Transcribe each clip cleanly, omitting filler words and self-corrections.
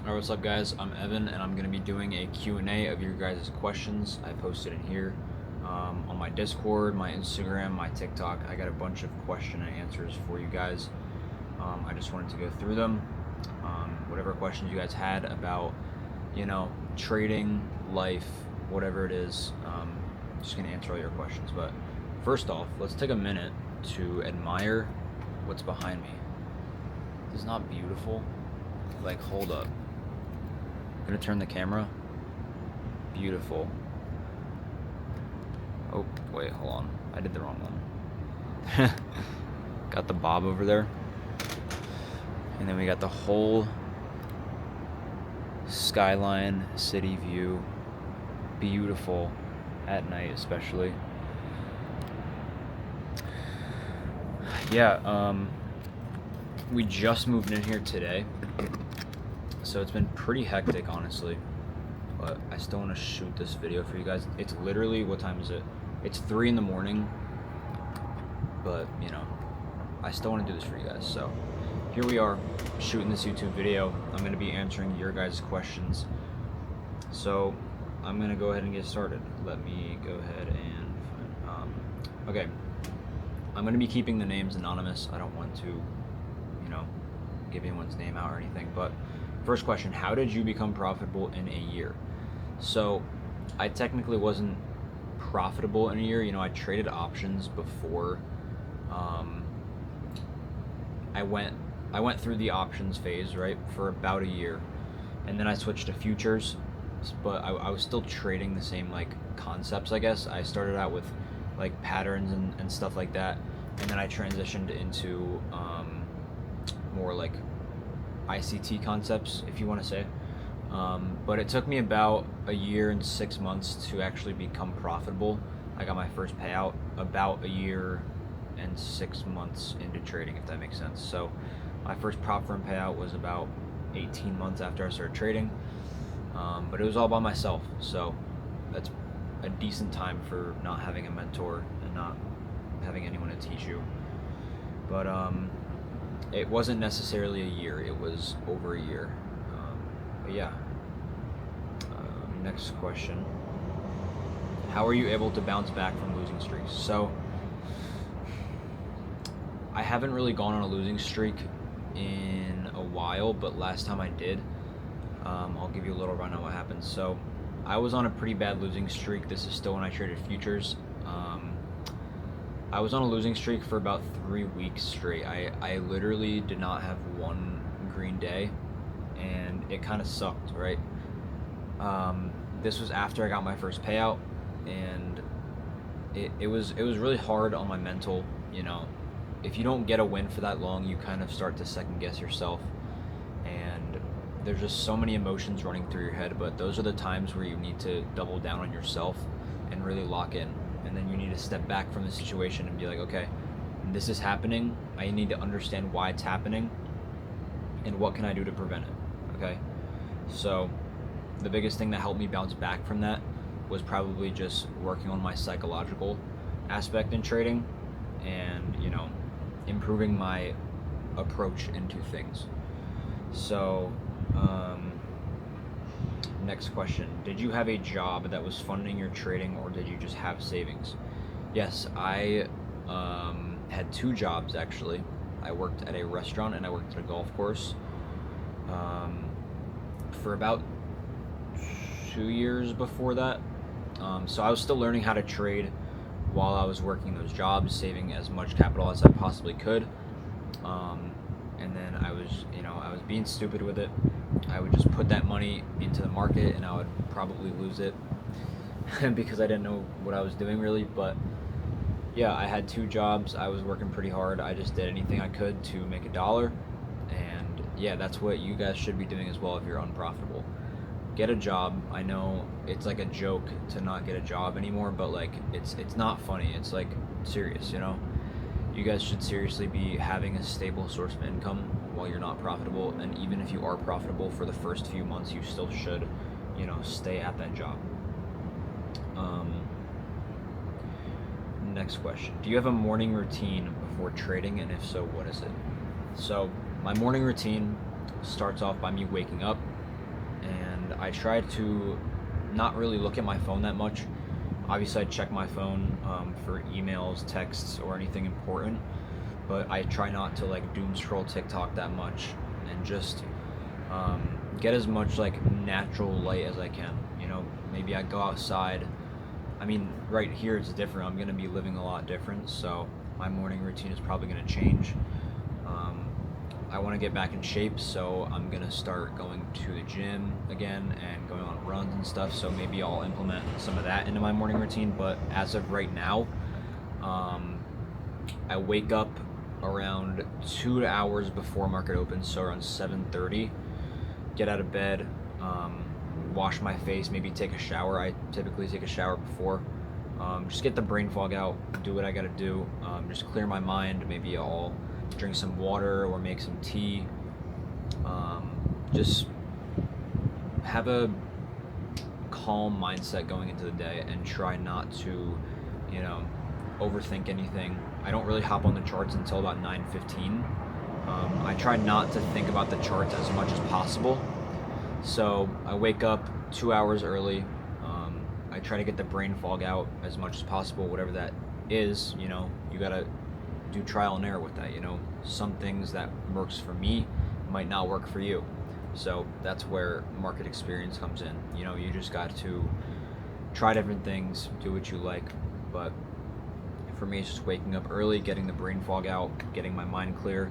Alright, what's up guys? I'm Evan and I'm going to be doing a Q&A of your guys' questions. I posted in here on my Discord, my Instagram, my TikTok. I got a bunch of question and answers for you guys. I just wanted to go through them. Whatever questions you guys had about, trading, life, whatever it is, just going to answer all your questions. But first off, let's take a minute to admire what's behind me. This is not beautiful. Like, hold up. I'm gonna turn the camera. Beautiful. Oh, wait, hold on. I did the wrong one. Got the bob over there. And then we got the whole skyline, city view. Beautiful at night, especially. Yeah, we just moved in here today. So it's been pretty hectic, honestly, but I still want to shoot this video for you guys. It's literally, what time is it? It's 3 in the morning, but I still want to do this for you guys. So here we are shooting this YouTube video. I'm going to be answering your guys' questions. So I'm going to go ahead and get started. Let me go ahead and okay. I'm going to be keeping the names anonymous. I don't want to, give anyone's name out or anything, but first question, how did you become profitable in a year? So I technically wasn't profitable in a year. I traded options before. I went through the options phase, right, for about a year, and then I switched to futures, but I was still trading the same concepts, I guess. I started out with patterns and stuff like that, and then I transitioned into more ICT concepts, if you want to say. But it took me about a year and 6 months to actually become profitable. I got my first payout about a year and 6 months into trading, if that makes sense. So my first prop firm payout was about 18 months after I started trading. But it was all by myself, so that's a decent time for not having a mentor and not having anyone to teach you. But it wasn't necessarily a year, it was over a year. But yeah. Next question. How are you able to bounce back from losing streaks? So I haven't really gone on a losing streak in a while, but last time I did, I'll give you a little run on what happened. So I was on a pretty bad losing streak. This is still when I traded futures. I was on a losing streak for about 3 weeks straight. I literally did not have one green day, and it kind of sucked, right? This was after I got my first payout, and it was really hard on my mental. If you don't get a win for that long, you kind of start to second guess yourself, and there's just so many emotions running through your head. But those are the times where you need to double down on yourself and really lock in. And then you need to step back from the situation and be like, okay, this is happening. I need to understand why it's happening and what can I do to prevent it, okay? So the biggest thing that helped me bounce back from that was probably just working on my psychological aspect in trading and, improving my approach into things. So, next question. Did you have a job that was funding your trading, or did you just have savings? Yes, I had 2 jobs, actually. I worked at a restaurant and I worked at a golf course for about 2 years before that. So I was still learning how to trade while I was working those jobs, saving as much capital as I possibly could. And then I was being stupid with it. I would just put that money into the market and I would probably lose it because I didn't know what I was doing really. But yeah, I had 2 jobs. I was working pretty hard. I just did anything I could to make a dollar. And yeah, that's what you guys should be doing as well if you're unprofitable. Get a job. I know it's like a joke to not get a job anymore, but it's not funny. It's serious, You guys should seriously be having a stable source of income while you're not profitable. And even if you are profitable for the first few months, you still should, stay at that job. Next question. Do you have a morning routine before trading, and if so, what is it? So my morning routine starts off by me waking up. I try to not really look at my phone that much. Obviously, I check my phone for emails, texts, or anything important, but I try not to like doom scroll TikTok that much, and just get as much like natural light as I can. You know, maybe I go outside. I mean, right here it's different. I'm gonna be living a lot different, so my morning routine is probably gonna change. I want to get back in shape, so I'm gonna start going to the gym again and going on runs and stuff. So maybe I'll implement some of that into my morning routine. But as of right now, I wake up around 2 hours before market opens, so around 7:30. Get out of bed, wash my face, maybe take a shower. I typically take a shower before. Just get the brain fog out, do what I gotta do, just clear my mind. Maybe I'll drink some water or make some tea. Just have a calm mindset going into the day and try not to, you know, overthink anything. I don't really hop on the charts until about 9:15. I try not to think about the charts as much as possible. So I wake up 2 hours early. I try to get the brain fog out as much as possible, whatever that is. You know, you gotta do trial and error with that. You know, some things that works for me might not work for you. So that's where market experience comes in. You know, you just got to try different things, do what you like. But for me, it's just waking up early, getting the brain fog out, getting my mind clear,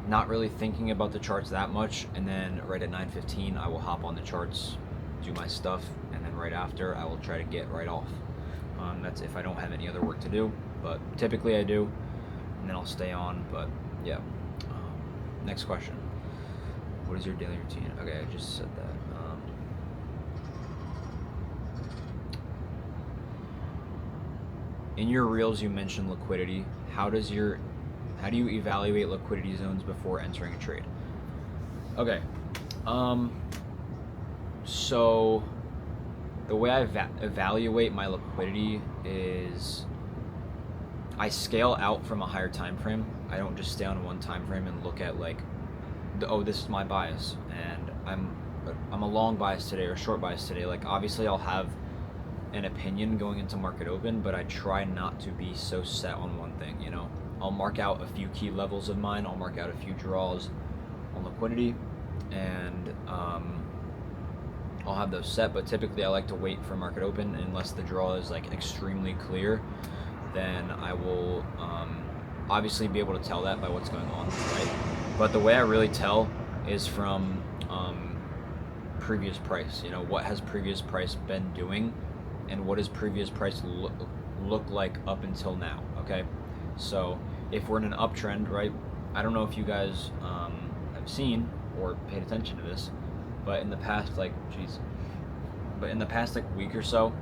not really thinking about the charts that much, and then right at 9:15 I will hop on the charts, do my stuff, and then right after I will try to get right off. That's if I don't have any other work to do, but typically I do, and then I'll stay on. But yeah. Next question. What is your daily routine? Okay, I just said that. In your reels you mentioned liquidity. How do you evaluate liquidity zones before entering a trade? Okay. So the way I evaluate my liquidity is I scale out from a higher time frame. I don't just stay on one time frame and look at like, this is my bias, and I'm a long bias today or a short bias today. Like, obviously I'll have an opinion going into market open, but I try not to be so set on one thing. You know, I'll mark out a few key levels of mine. I'll mark out a few draws on liquidity, and I'll have those set. But typically I like to wait for market open unless the draw is like extremely clear. Then I will obviously be able to tell that by what's going on, right? But the way I really tell is from previous price. You know, what has previous price been doing, and what does previous price look like up until now, okay? So if we're in an uptrend, right, I don't know if you guys have seen or paid attention to this, but in the past like week or so,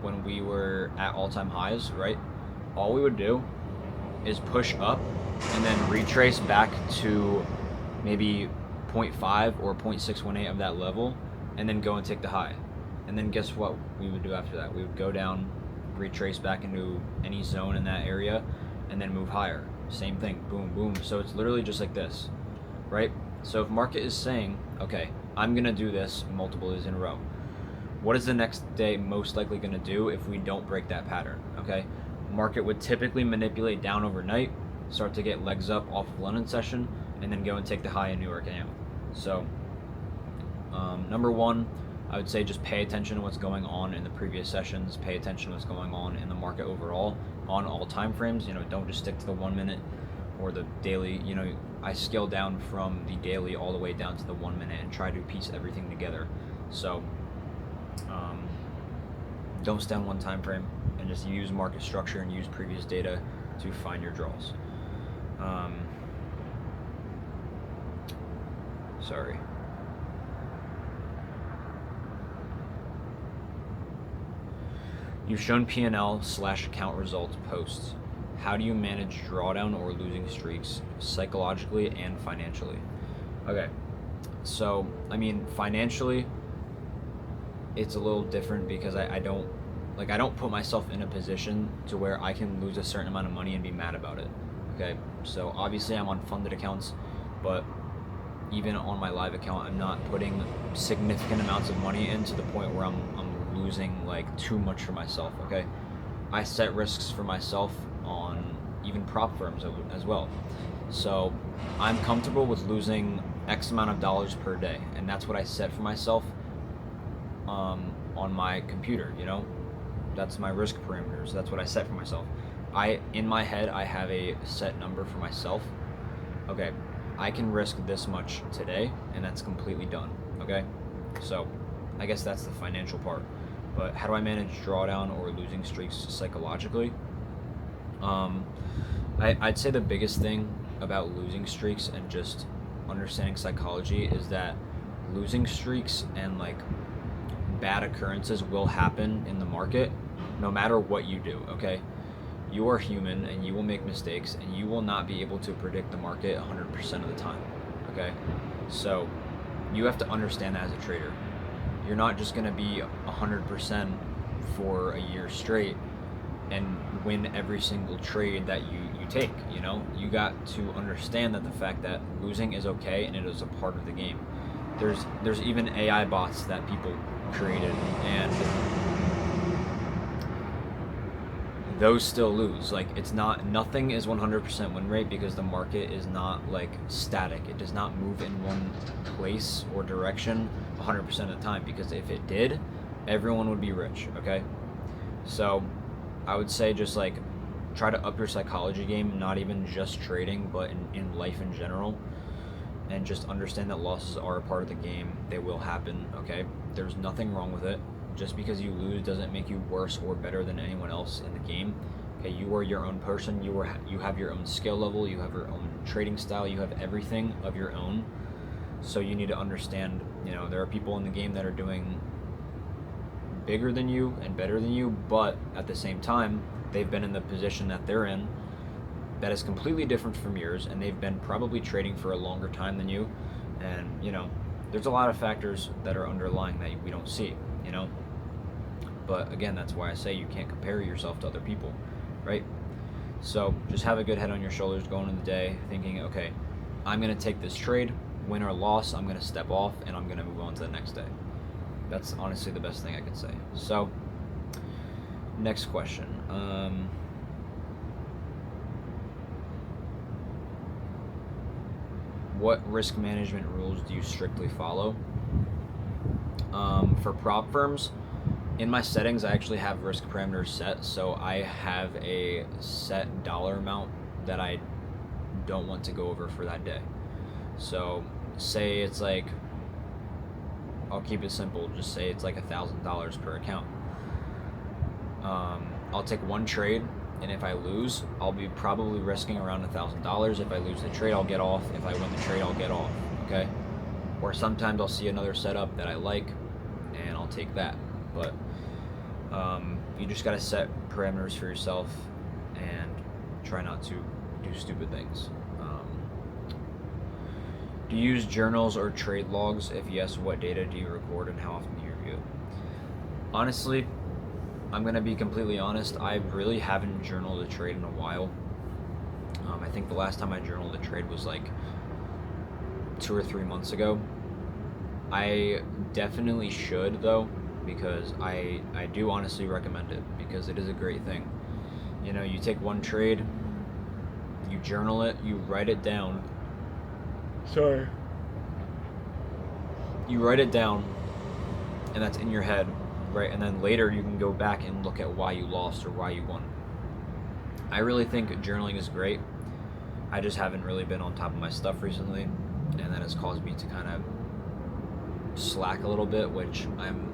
when we were at all-time highs, right, all we would do is push up and then retrace back to maybe 0.5 or 0.618 of that level, and then go and take the high. And then guess what we would do after that? We would go down, retrace back into any zone in that area, and then move higher. Same thing, boom, boom. So it's literally just like this, right? So if market is saying, okay, I'm gonna do this multiple days in a row, what is the next day most likely gonna do if we don't break that pattern, okay? Market would typically manipulate down overnight, start to get legs up off of London session, and then go and take the high in New York AM. So number one, I would say just pay attention to what's going on in the previous sessions, pay attention to what's going on in the market overall on all time frames. You know, don't just stick to the 1 minute or the daily. You know, I scale down from the daily all the way down to the 1 minute and try to piece everything together. So don't stay on one time frame, and just use market structure and use previous data to find your draws. Sorry. You've shown P&L/account results posts. How do you manage drawdown or losing streaks psychologically and financially? Okay, so I mean, financially, it's a little different because I don't put myself in a position to where I can lose a certain amount of money and be mad about it. Okay, so obviously I'm on funded accounts, but even on my live account, I'm not putting significant amounts of money in to the point where I'm losing like too much for myself. Okay, I set risks for myself on even prop firms as well. So I'm comfortable with losing X amount of dollars per day, and that's what I set for myself on my computer. That's my risk parameters. That's what I set for myself. In my head, I have a set number for myself. Okay, I can risk this much today, and that's completely done. Okay, so I guess that's the financial part. But how do I manage drawdown or losing streaks psychologically? I'd say the biggest thing about losing streaks and just understanding psychology is that losing streaks and like bad occurrences will happen in the market no matter what you do. Okay, you are human and you will make mistakes, and you will not be able to predict the market 100% of the time. Okay, so you have to understand that as a trader. You're not just going to be 100% for a year straight and win every single trade that you take. You got to understand that the fact that losing is okay and it is a part of the game. There's even AI bots that people created, and those still lose. Like, nothing is 100% win rate, because the market is not like static. It does not move in one place or direction 100% of the time, because if it did, everyone would be rich. Okay, so I would say just like try to up your psychology game, not even just trading, but in life in general, and just understand that losses are a part of the game. They will happen. Okay, there's nothing wrong with it. Just because you lose doesn't make you worse or better than anyone else in the game. Okay, you are your own person. You have your own skill level. You have your own trading style. You have everything of your own. So you need to understand, there are people in the game that are doing bigger than you and better than you, but at the same time, they've been in the position that they're in that is completely different from yours, and they've been probably trading for a longer time than you. And there's a lot of factors that are underlying that we don't see. But again, that's why I say you can't compare yourself to other people, right? So just have a good head on your shoulders going into the day, thinking, okay, I'm going to take this trade, win or loss, I'm going to step off, and I'm going to move on to the next day. That's honestly the best thing I can say. So next question. What risk management rules do you strictly follow? For prop firms, in my settings, I actually have risk parameters set. So I have a set dollar amount that I don't want to go over for that day. So say it's like, I'll keep it simple, just say it's like $1,000 per account. I'll take one trade, and if I lose, I'll be probably risking around $1,000. If I lose the trade, I'll get off. If I win the trade, I'll get off. Okay? Or sometimes I'll see another setup that I like, and I'll take that. But you just gotta set parameters for yourself and try not to do stupid things. Do you use journals or trade logs? If yes, what data do you record and how often do you review it? Honestly, I'm gonna be completely honest, I really haven't journaled a trade in a while. I think the last time I journaled a trade was like 2 or 3 months ago. I definitely should though, because I do honestly recommend it, because it is a great thing. You take one trade, you journal it, you write it down. Sorry. You write it down, and that's in your head, right? And then later you can go back and look at why you lost or why you won. I really think journaling is great. I just haven't really been on top of my stuff recently, and that has caused me to kind of slack a little bit, which I'm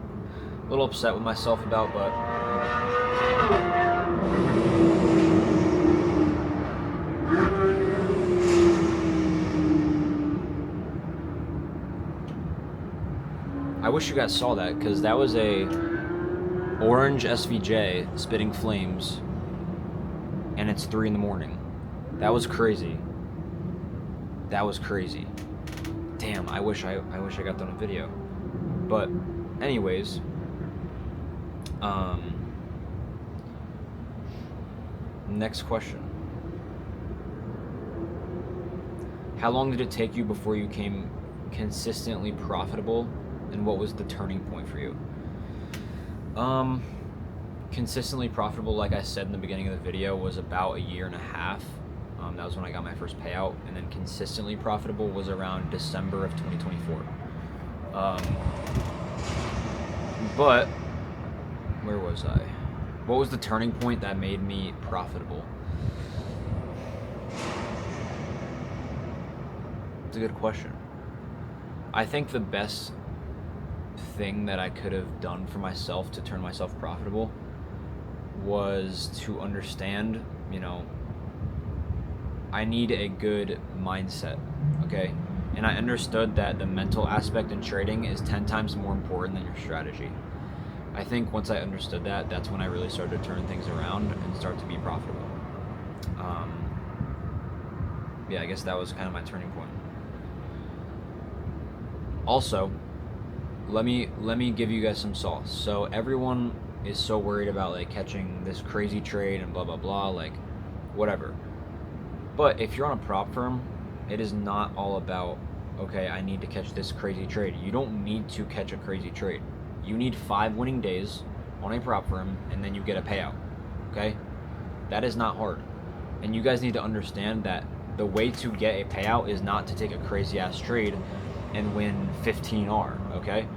a little upset with myself about, but I wish you guys saw that, because that was a orange SVJ spitting flames, and it's 3 a.m. That was crazy. That was crazy. Damn, I wish I got that on video. But anyways, next question. How long did it take you before you consistently profitable, and what was the turning point for you? Consistently profitable, like I said in the beginning of the video, was about a year and a half. That was when I got my first payout, and then consistently profitable was around December of 2024. But where was I? What was the turning point that made me profitable? It's a good question. I think the best thing that I could have done for myself to turn myself profitable was to understand, I need a good mindset, okay? And I understood that the mental aspect in trading is 10 times more important than your strategy. I think once I understood that, that's when I really started to turn things around and start to be profitable. Yeah, I guess that was kind of my turning point. Also, let me give you guys some sauce. So everyone is so worried about like catching this crazy trade and blah blah blah, like whatever. But if you're on a prop firm, it is not all about, okay, I need to catch this crazy trade. You don't need to catch a crazy trade. You need 5 winning days on a prop firm, and then you get a payout, okay? That is not hard. And you guys need to understand that the way to get a payout is not to take a crazy ass trade and win 15R, okay?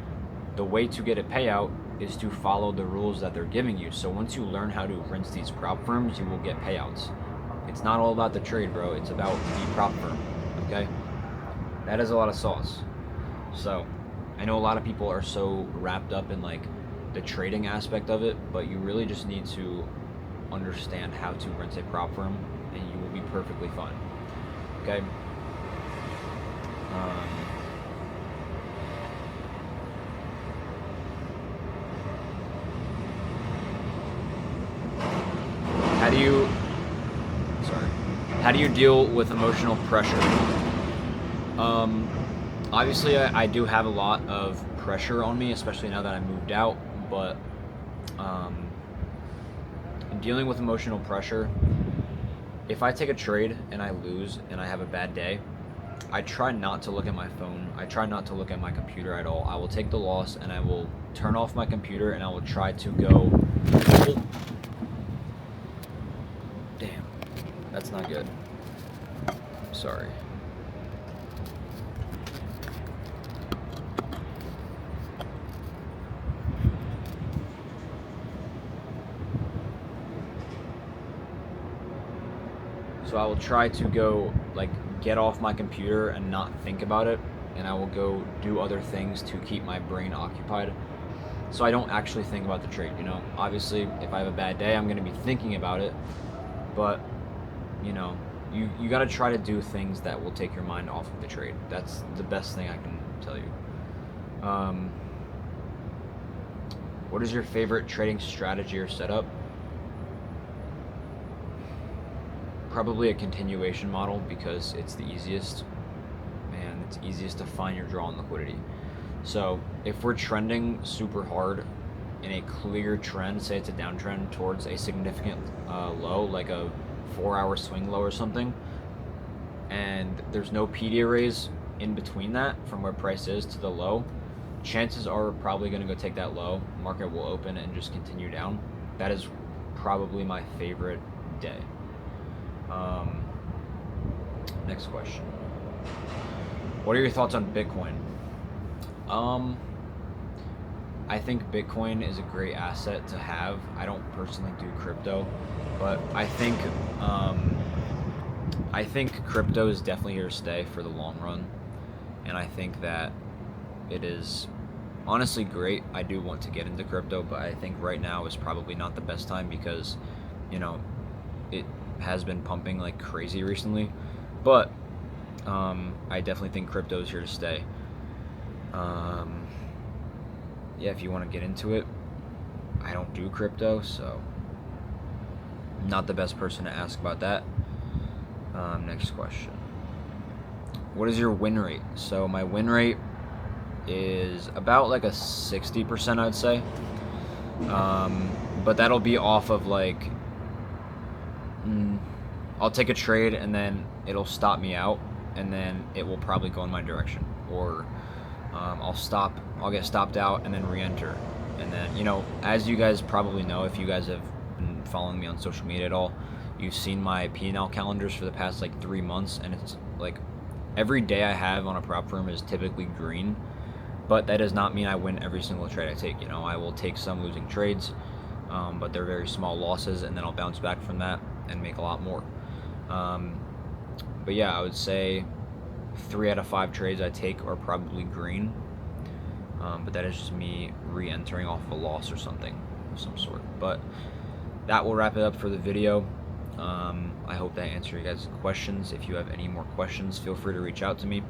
The way to get a payout is to follow the rules that they're giving you. So once you learn how to rinse these prop firms, you will get payouts. It's not all about the trade, bro. It's about the prop firm, okay? That is a lot of sauce. So I know a lot of people are so wrapped up in like the trading aspect of it, but you really just need to understand how to rinse a prop firm, and you will be perfectly fine, okay? How do you deal with emotional pressure? Obviously I do have a lot of pressure on me, especially now that I moved out, but dealing with emotional pressure, if I take a trade and I lose and I have a bad day, I try not to look at my phone. I try not to look at my computer at all. I will take the loss and I will turn off my computer and I will try to go... Oh. Damn, that's not good. Sorry. So I will try to go, like, get off my computer and not think about it, and I will go do other things to keep my brain occupied, so I don't actually think about the trade, Obviously, if I have a bad day, I'm going to be thinking about it, but, you got to try to do things that will take your mind off of the trade. That's the best thing I can tell you. What is your favorite trading strategy or setup? Probably a continuation model, because it's the easiest, and it's easiest to find your draw on liquidity. So if we're trending super hard in a clear trend, say it's a downtrend towards a significant low, like a 4-hour swing low or something, and there's no PD arrays in between that from where price is to the low, chances are we're probably going to go take that low, market will open and just continue down. That is probably my favorite day. Next question. What are your thoughts on Bitcoin? I think Bitcoin is a great asset to have. I don't personally do crypto, but I think crypto is definitely here to stay for the long run, and I think that it is honestly great. I do want to get into crypto, but I think right now is probably not the best time, because it has been pumping like crazy recently, but I definitely think crypto is here to stay. Yeah, if you want to get into it, I don't do crypto, so I'm not the best person to ask about that. Next question. What is your win rate? So my win rate is about like a 60%, I'd say. But that'll be off of like, I'll take a trade and then it'll stop me out, and then it will probably go in my direction. or I'll get stopped out and then re-enter. And then, you know, as you guys probably know, if you guys have been following me on social media at all, you've seen my P&L calendars for the past like 3 months, and it's like every day I have on a prop firm is typically green, but that does not mean I win every single trade I take. You know, I will take some losing trades, but they're very small losses, and then I'll bounce back from that and make a lot more. But yeah, I would say 3 out of 5 trades I take are probably green, but that is just me re-entering off of a loss or something of some sort. But that will wrap it up for the video. I hope that answered you guys' questions. If you have any more questions, feel free to reach out to me.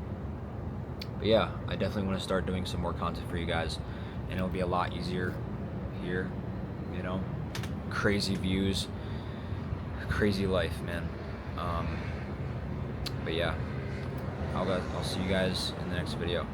But yeah, I definitely want to start doing some more content for you guys, and it'll be a lot easier here, you know. Crazy views, crazy life, man. But yeah, I'll see you guys in the next video.